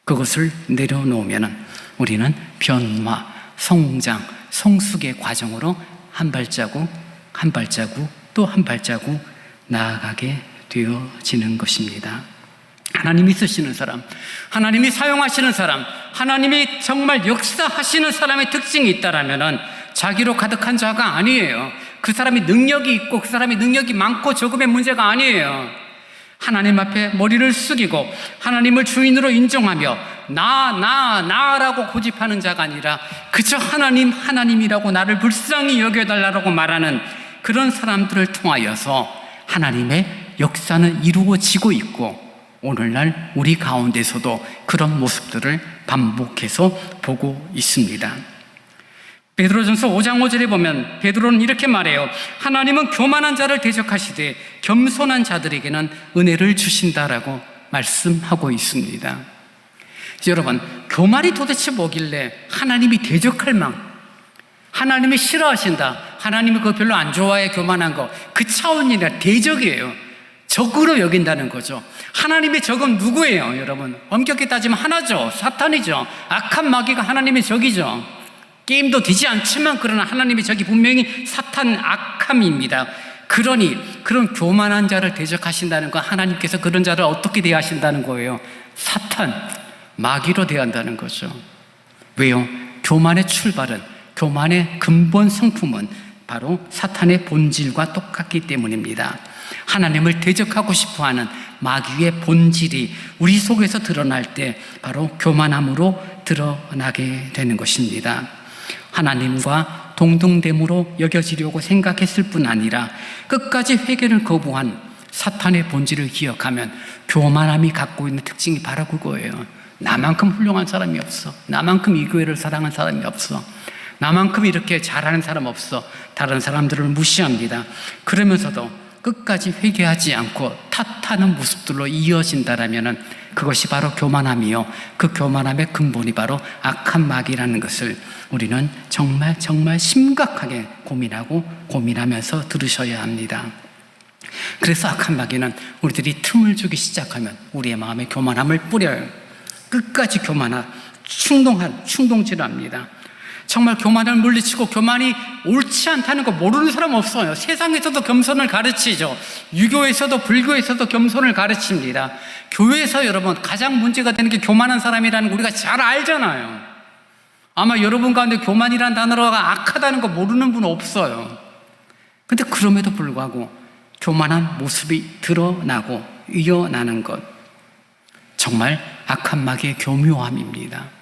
그것을 내려놓으면 우리는 변화, 성장, 성숙의 과정으로 한 발자국 한 발자국 또 한 발자국 나아가게 되어지는 것입니다. 하나님이 쓰시는 사람, 하나님이 사용하시는 사람, 하나님이 정말 역사하시는 사람의 특징이 있다라면 자기로 가득한 자가 아니에요. 그 사람이 능력이 있고 그 사람이 능력이 많고 적음의 문제가 아니에요. 하나님 앞에 머리를 숙이고 하나님을 주인으로 인정하며 나라고 고집하는 자가 아니라 그저 하나님이라고 나를 불쌍히 여겨달라고 말하는 그런 사람들을 통하여서 하나님의 역사는 이루어지고 있고, 오늘날 우리 가운데서도 그런 모습들을 반복해서 보고 있습니다. 베드로전서 5장 5절에 보면 베드로는 이렇게 말해요. 하나님은 교만한 자를 대적하시되 겸손한 자들에게는 은혜를 주신다라고 말씀하고 있습니다. 여러분, 교만이 도대체 뭐길래 하나님이 대적할 망, 하나님이 싫어하신다, 하나님이 그거 별로 안 좋아해, 교만한 거, 그 차원이 아니라 대적이에요. 적으로 여긴다는 거죠. 하나님의 적은 누구예요, 여러분? 엄격히 따지면 하나죠. 사탄이죠. 악한 마귀가 하나님의 적이죠. 게임도 되지 않지만 그러나 하나님의 적이 분명히 사탄, 악함입니다. 그러니 그런 교만한 자를 대적하신다는 건 하나님께서 그런 자를 어떻게 대하신다는 거예요? 사탄, 마귀로 대한다는 거죠. 왜요? 교만의 출발은, 교만의 근본 성품은 바로 사탄의 본질과 똑같기 때문입니다. 하나님을 대적하고 싶어하는 마귀의 본질이 우리 속에서 드러날 때 바로 교만함으로 드러나게 되는 것입니다. 하나님과 동등됨으로 여겨지려고 생각했을 뿐 아니라 끝까지 회개를 거부한 사탄의 본질을 기억하면 교만함이 갖고 있는 특징이 바로 그거예요. 나만큼 훌륭한 사람이 없어. 나만큼 이 교회를 사랑하는 사람이 없어. 나만큼 이렇게 잘하는 사람 없어. 다른 사람들을 무시합니다. 그러면서도 끝까지 회개하지 않고 탓하는 모습들로 이어진다라면 그것이 바로 교만함이요, 그 교만함의 근본이 바로 악한 마귀라는 것을 우리는 정말 심각하게 고민하면서 들으셔야 합니다. 그래서 악한 마귀는 우리들이 틈을 주기 시작하면 우리의 마음에 교만함을 뿌려요. 끝까지 충동질을 합니다. 정말 교만을 물리치고, 교만이 옳지 않다는 거 모르는 사람 없어요. 세상에서도 겸손을 가르치죠. 유교에서도 불교에서도 겸손을 가르칩니다. 교회에서 여러분 가장 문제가 되는 게 교만한 사람이라는 거 우리가 잘 알잖아요. 아마 여러분 가운데 교만이라는 단어가 악하다는 거 모르는 분 없어요. 근데 그럼에도 불구하고 교만한 모습이 드러나고 이어나는 것, 정말 악한 마귀의 교묘함입니다.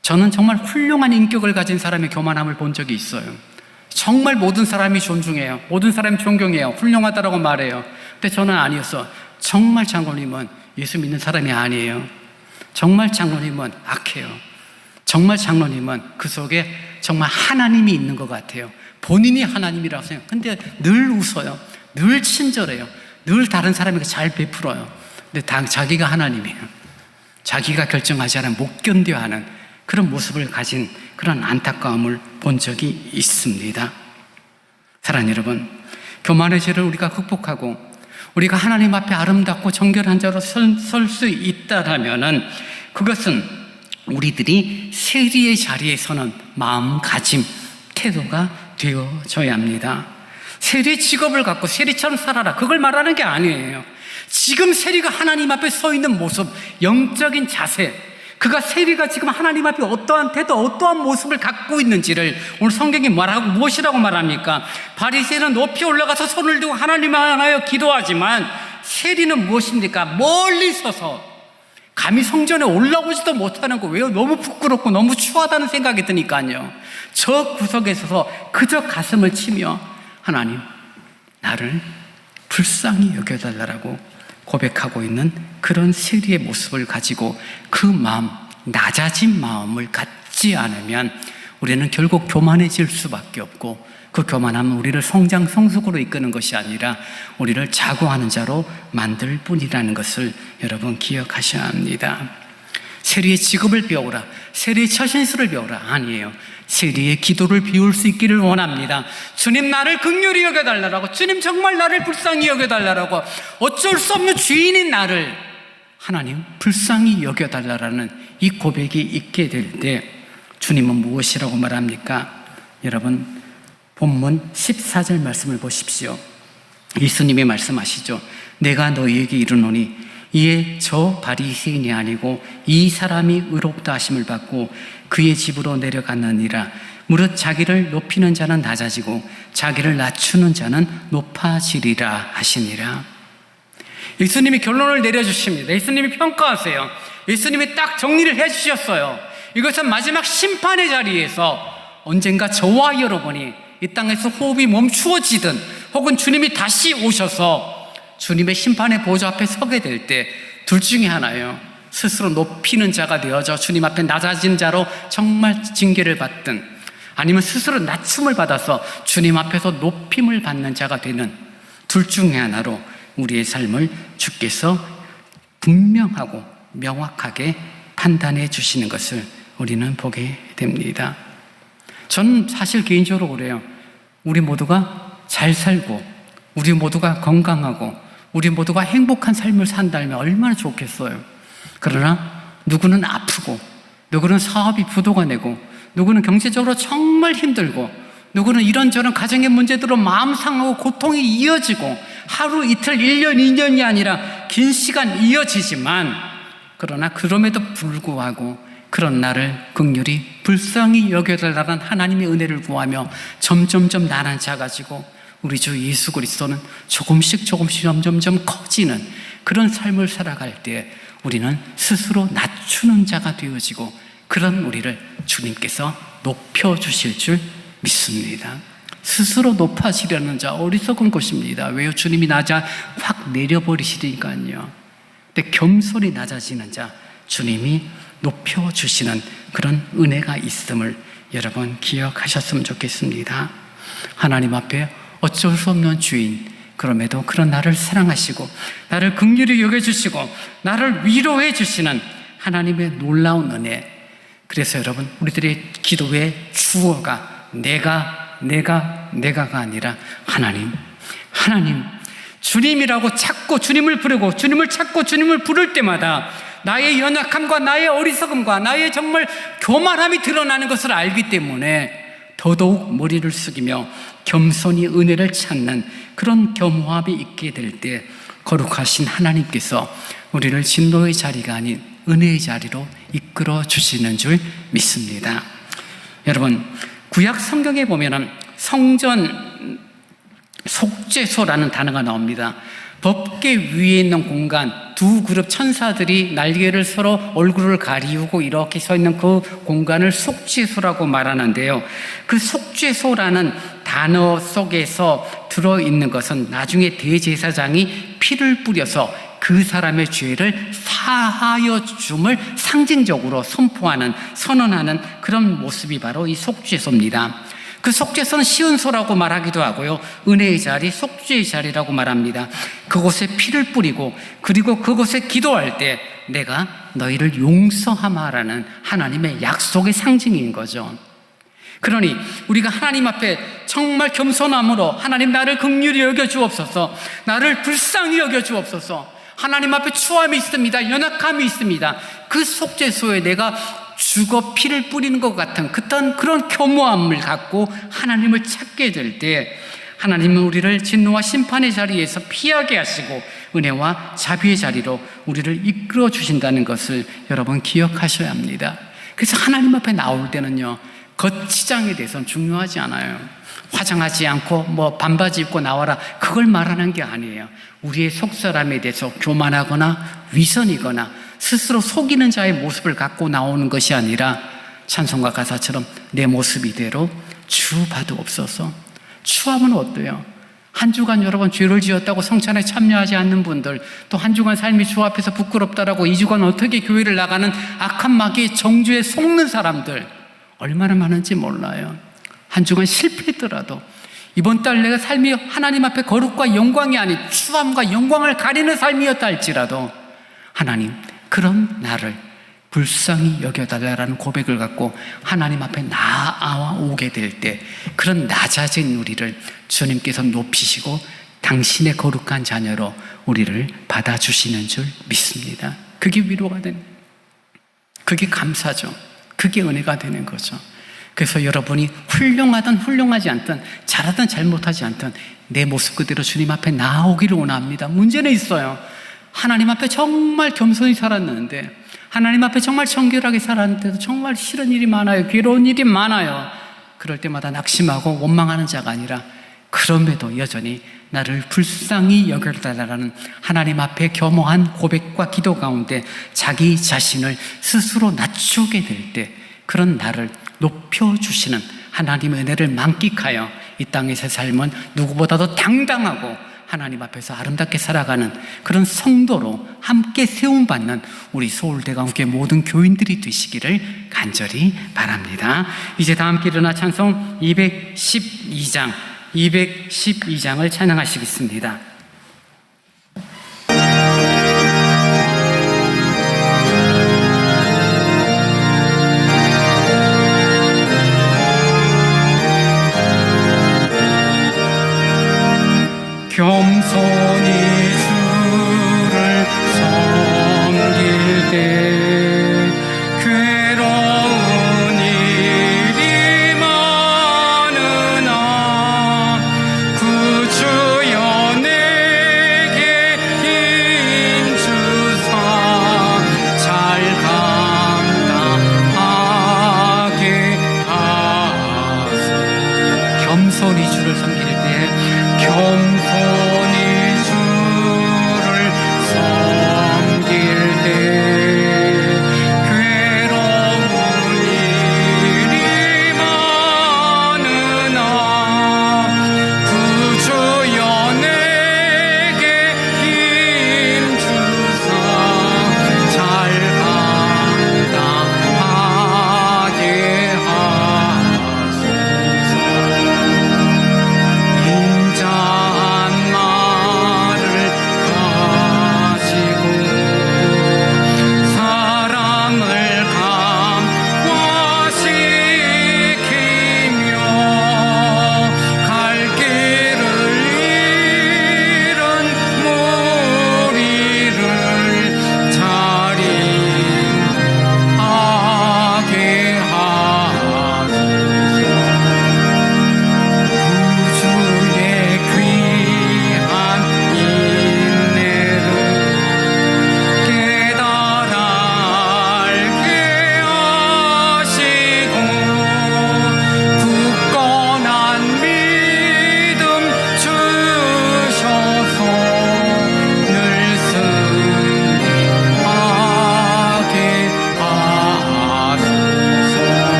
저는 정말 훌륭한 인격을 가진 사람의 교만함을 본 적이 있어요. 정말 모든 사람이 존중해요. 모든 사람이 존경해요. 훌륭하다라고 말해요. 근데 저는 아니었어. 정말 장로님은 예수 믿는 사람이 아니에요. 정말 장로님은 악해요. 정말 장로님은 그 속에 정말 하나님이 있는 것 같아요. 본인이 하나님이라고 생각해요. 근데 늘 웃어요. 늘 친절해요. 늘 다른 사람에게 잘 베풀어요. 근데 자기가 하나님이에요. 자기가 결정하지 않으면 못 견뎌하는 그런 모습을 가진 그런 안타까움을 본 적이 있습니다. 사랑하는 여러분, 교만의 죄를 우리가 극복하고 우리가 하나님 앞에 아름답고 정결한 자로 설 수 있다라면은 그것은 우리들이 세리의 자리에 서는 마음가짐, 태도가 되어져야 합니다. 세리의 직업을 갖고 세리처럼 살아라, 그걸 말하는 게 아니에요. 지금 세리가 하나님 앞에 서 있는 모습, 영적인 자세, 그가 세리가 지금 하나님 앞에 어떠한 태도, 어떠한 모습을 갖고 있는지를 오늘 성경이 무엇이라고 말합니까? 바리새인은 높이 올라가서 손을 들고 하나님을 향하여 기도하지만 세리는 무엇입니까? 멀리 서서 감히 성전에 올라오지도 못하는 거, 왜요? 너무 부끄럽고 너무 추하다는 생각이 드니까요. 저 구석에 서서 그저 가슴을 치며 하나님, 나를 불쌍히 여겨달라고 고백하고 있는 그런 세리의 모습을 가지고 그 마음, 낮아진 마음을 갖지 않으면 우리는 결국 교만해질 수밖에 없고, 그 교만함은 우리를 성속으로 이끄는 것이 아니라 우리를 자고하는 자로 만들 뿐이라는 것을 여러분 기억하셔야 합니다. 세리의 직업을 배우라, 세리의 처신수를 배우라, 아니에요. 세리의 기도를 비울 수 있기를 원합니다. 주님, 나를 긍휼히 여겨달라고, 주님 정말 나를 불쌍히 여겨달라고, 어쩔 수 없는 죄인인 나를 하나님 불쌍히 여겨달라는 이 고백이 있게 될 때 주님은 무엇이라고 말합니까? 여러분, 본문 14절 말씀을 보십시오. 예수님이 말씀하시죠. 내가 너희에게 이르노니 이에 저 바리새인이 아니고 이 사람이 의롭다 하심을 받고 그의 집으로 내려갔느니라. 무릇 자기를 높이는 자는 낮아지고 자기를 낮추는 자는 높아지리라 하시니라. 예수님이 결론을 내려주십니다. 예수님이 평가하세요. 예수님이 딱 정리를 해주셨어요. 이것은 마지막 심판의 자리에서 언젠가 저와 여러분이 이 땅에서 호흡이 멈추어지든 혹은 주님이 다시 오셔서 주님의 심판의 보좌 앞에 서게 될 때 둘 중에 하나예요. 스스로 높이는 자가 되어져 주님 앞에 낮아진 자로 정말 징계를 받든, 아니면 스스로 낮춤을 받아서 주님 앞에서 높임을 받는 자가 되는, 둘 중에 하나로 우리의 삶을 주께서 분명하고 명확하게 판단해 주시는 것을 우리는 보게 됩니다. 저는 사실 개인적으로 그래요. 우리 모두가 잘 살고 우리 모두가 건강하고 우리 모두가 행복한 삶을 산다면 얼마나 좋겠어요. 그러나 누구는 아프고, 누구는 사업이 부도가 되고, 누구는 경제적으로 정말 힘들고, 누구는 이런저런 가정의 문제들로 마음 상하고 고통이 이어지고 하루 이틀 1년 2년이 아니라 긴 시간 이어지지만, 그러나 그럼에도 불구하고 그런 나를 긍휼히 불쌍히 여겨달라는 하나님의 은혜를 구하며 점점점 나는 작아지고 우리 주 예수 그리스도는 조금씩 점점점 커지는 그런 삶을 살아갈 때 우리는 스스로 낮추는 자가 되어지고, 그런 우리를 주님께서 높여주실 줄 믿습니다. 스스로 높아지려는 자 어리석은 것입니다. 왜요? 주님이 확 내려버리시니까요. 근데 겸손히 낮아지는 자 주님이 높여주시는 그런 은혜가 있음을 여러분 기억하셨으면 좋겠습니다. 하나님 앞에 어쩔 수 없는 주인, 그럼에도 그런 나를 사랑하시고 나를 긍휼히 여겨주시고 나를 위로해 주시는 하나님의 놀라운 은혜. 그래서 여러분, 우리들의 기도의 주어가 내가가 아니라 하나님, 주님이라고 찾고 주님을 부르고 주님을 찾고 주님을 부를 때마다 나의 연약함과 나의 어리석음과 나의 정말 교만함이 드러나는 것을 알기 때문에 더더욱 머리를 숙이며 겸손히 은혜를 찾는 그런 겸허함이 있게 될 때 거룩하신 하나님께서 우리를 진노의 자리가 아닌 은혜의 자리로 이끌어 주시는 줄 믿습니다. 여러분, 구약 성경에 보면은 성전 속죄소라는 단어가 나옵니다. 법궤 위에 있는 공간, 두 그룹 천사들이 날개를 서로 얼굴을 가리우고 이렇게 서 있는 그 공간을 속죄소라고 말하는데요. 그 속죄소라는 단어 속에서 들어있는 것은 나중에 대제사장이 피를 뿌려서 그 사람의 죄를 사하여 줌을 상징적으로 선언하는 그런 모습이 바로 이 속죄소입니다. 그 속죄소는 시은소라고 말하기도 하고요, 은혜의 자리, 속죄의 자리라고 말합니다. 그곳에 피를 뿌리고 그리고 그곳에 기도할 때 내가 너희를 용서하마라는 하나님의 약속의 상징인 거죠. 그러니 우리가 하나님 앞에 정말 겸손함으로 하나님, 나를 긍휼히 여겨주옵소서, 나를 불쌍히 여겨주옵소서, 하나님 앞에 추함이 있습니다, 연약함이 있습니다, 그 속죄소에 내가 죽어 피를 뿌리는 것 같은 그런 겸허함을 갖고 하나님을 찾게 될 때 하나님은 우리를 진노와 심판의 자리에서 피하게 하시고 은혜와 자비의 자리로 우리를 이끌어 주신다는 것을 여러분 기억하셔야 합니다. 그래서 하나님 앞에 나올 때는요, 겉치장에 대해서는 중요하지 않아요. 화장하지 않고 반바지 입고 나와라, 그걸 말하는 게 아니에요. 우리의 속사람에 대해서 교만하거나 위선이거나 스스로 속이는 자의 모습을 갖고 나오는 것이 아니라 찬송가 가사처럼 내 모습 이대로 주 받으옵소서. 추함은 어때요? 한 주간 여러분 죄를 지었다고 성찬에 참여하지 않는 분들, 또 한 주간 삶이 주 앞에서 부끄럽다라고 2주간 어떻게 교회를 나가는 악한 마귀의 정죄에 속는 사람들 얼마나 많은지 몰라요. 한 주간 실패했더라도 이번 달 내가 삶이 하나님 앞에 거룩과 영광이 아닌 추함과 영광을 가리는 삶이었다 할지라도 하나님, 그런 나를 불쌍히 여겨달라는 고백을 갖고 하나님 앞에 나아오게 될 때 그런 낮아진 우리를 주님께서 높이시고 당신의 거룩한 자녀로 우리를 받아주시는 줄 믿습니다. 그게 위로가 되는, 그게 감사죠. 그게 은혜가 되는 거죠. 그래서 여러분이 훌륭하든 훌륭하지 않든, 잘하든 잘못하지 않든 내 모습 그대로 주님 앞에 나오기를 원합니다. 문제는 있어요. 하나님 앞에 정말 겸손히 살았는데, 하나님 앞에 정말 정결하게 살았는데도 정말 싫은 일이 많아요. 괴로운 일이 많아요. 그럴 때마다 낙심하고 원망하는 자가 아니라 그럼에도 여전히 나를 불쌍히 여겨달라는 하나님 앞에 겸허한 고백과 기도 가운데 자기 자신을 스스로 낮추게 될 때 그런 나를 높여주시는 하나님의 은혜를 만끽하여 이 땅에서의 삶은 누구보다도 당당하고 하나님 앞에서 아름답게 살아가는 그런 성도로 함께 세움받는 우리 서울대강교회 모든 교인들이 되시기를 간절히 바랍니다. 이제 다 함께 일어나 찬송 212장을 찬양하시겠습니다. 겸손히 주를 섬길 때 괴로운 일이 많으나 구주여 내게 힘주사 잘 감당하게 하소서. 겸손히 주를 섬길 때 겸손히 주를 섬길 때 괴로운 일이 많으나 구주여 내게 힘주사 잘 감당하게 하소서.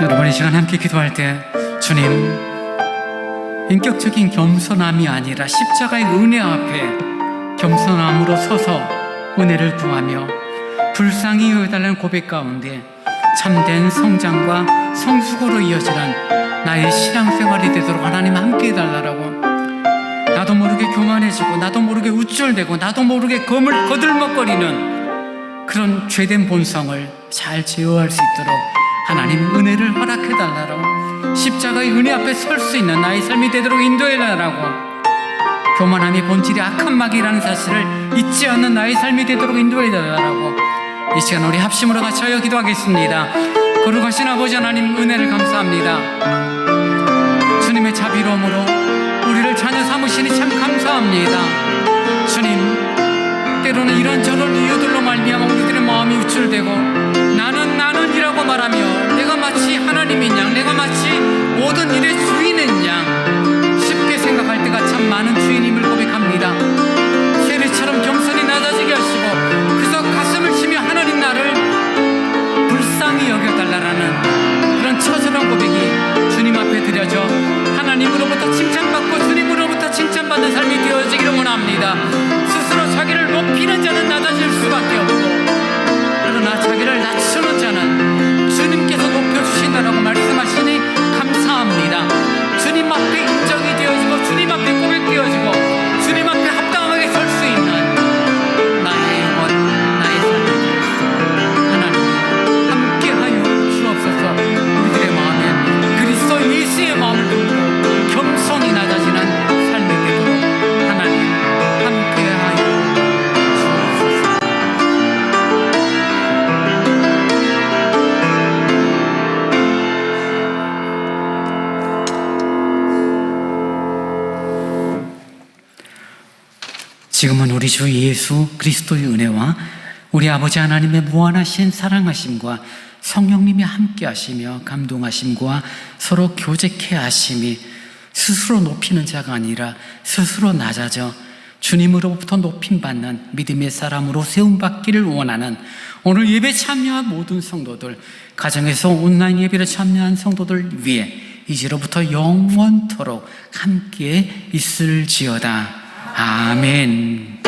여러분 이 시간 함께 기도할 때 주님, 인격적인 겸손함이 아니라 십자가의 은혜 앞에 겸손함으로 서서 은혜를 구하며 불쌍히 여겨달라는 고백 가운데 참된 성장과 성숙으로 이어지는 나의 신앙생활이 되도록 하나님 함께 해달라고, 나도 모르게 교만해지고 나도 모르게 우쭐대고 나도 모르게 거들먹거리는 그런 죄된 본성을 잘 제어할 수 있도록 하나님 은혜를 허락해달라고, 십자가의 은혜 앞에 설 수 있는 나의 삶이 되도록 인도해달라고, 교만함이 본질이 악한 막이라는 사실을 잊지 않는 나의 삶이 되도록 인도해달라고, 이 시간 우리 합심으로 같이 하여 기도하겠습니다. 거룩하신 아버지 하나님, 은혜를 감사합니다. 주님의 자비로움으로 우리를 자녀 삼으시니 참 감사합니다. 주님, 때로는 이런저런 이유들로 말미암아 우리들의 마음이 우쭐대고 나는이라고 말하며 내가 마치 하나님인 양, 내가 마치 모든 일의 주인인 양 쉽게 생각할 때가 참 많은 주인임을 고백합니다. 세리처럼 겸손히 낮아지게 하시고 그저 가슴을 치며 하나님 나를 불쌍히 여겨달라는 그런 처절한 고백이 주님 앞에 드려져 하나님으로부터 칭찬받고 주님으로부터 칭찬받는 삶이 되어지기를 원합니다. 스스로 자기를 높이는 자는 낮아질 수밖에 없고, 그러나 자기를 낮추는 자는 주님께서 높여주신다라고 말씀하시니 감사합니다. 주님 앞에 인정이 되어지고 주님 앞에 고백되어지고 주님 앞에 합당하게 설 수 있는 나의 영혼, 나의 삶이 되어지고 하나님 함께하여 주옵소서. 우리들의 마음에 그리스도 예수의 마음을 품고 겸손히 낮아지는 삶이 되도록 하나님 함께하여 주옵소서. 지금은 우리 주 예수 그리스도의 은혜와 우리 아버지 하나님의 무한하신 사랑하심과 성령님이 함께 하시며 감동하심과 서로 교제케 하심이 스스로 높이는 자가 아니라 스스로 낮아져 주님으로부터 높임받는 믿음의 사람으로 세움받기를 원하는 오늘 예배 참여한 모든 성도들, 가정에서 온라인 예배를 참여한 성도들 위해 이제로부터 영원토록 함께 있을지어다. 아멘.